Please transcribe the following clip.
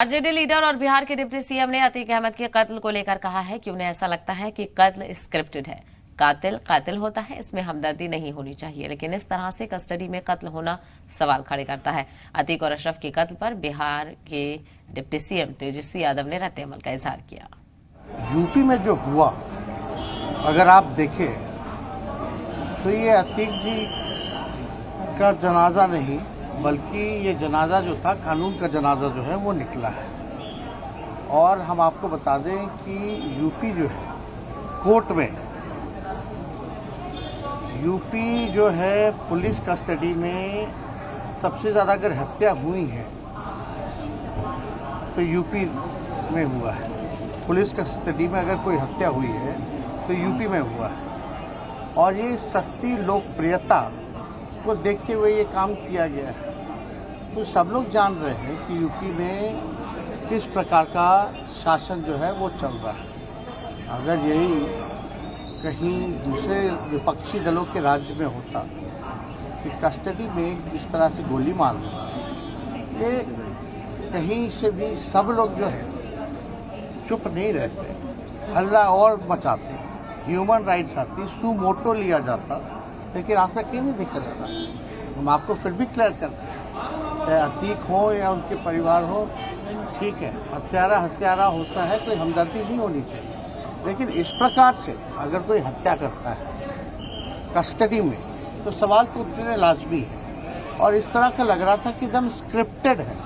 RJD leader और बिहार के deputy CM ने अतीक अहमद के कत्ल को लेकर कहा है कि उन्हें ऐसा लगता है कि कत्ल स्क्रिप्टेड है। कातिल होता है, इसमें हमदर्दी नहीं होनी चाहिए, लेकिन इस तरह से कस्टडी में कत्ल होना सवाल खड़े करता है। अतीक और अशरफ के कत्ल पर बिहार के डिप्टी सीएम तेजस्वी यादव ने रद्द अमल का इजहार किया। यूपी में जो हुआ, अगर आप देखें तो ये अतीक जी का जनाजा नहीं बल्कि ये जनाजा जो था, कानून का जनाजा जो है वो निकला है। और हम आपको बता दें कि यूपी जो है कोर्ट में, यूपी जो है पुलिस कस्टडी में सबसे ज़्यादा अगर हत्या हुई है तो यूपी में हुआ है। पुलिस कस्टडी में अगर कोई हत्या हुई है तो यूपी में हुआ है। और ये सस्ती लोकप्रियता को देखते हुए ये काम किया गया है। तो सब लोग जान रहे हैं कि यूपी में किस प्रकार का शासन जो है वो चल रहा है। अगर यही कहीं दूसरे विपक्षी दलों के राज्य में होता कि कस्टडी में इस तरह से गोली मार देना, ये कहीं से भी सब लोग जो है चुप नहीं रहते, हल्ला और मचाते, ह्यूमन राइट्स आती, सुमोटो लिया जाता, लेकिन आज तक ये नहीं देखा जा रहा। हम आपको फिर भी क्लियर करते हैं, चाहे अतीक हो या उनके परिवार हो, ठीक है, हत्यारा होता है, कोई हमदर्दी नहीं होनी चाहिए। लेकिन इस प्रकार से अगर कोई हत्या करता है कस्टडी में तो सवाल तो उठने लाजमी है। और इस तरह का लग रहा था कि एकदम स्क्रिप्टेड है।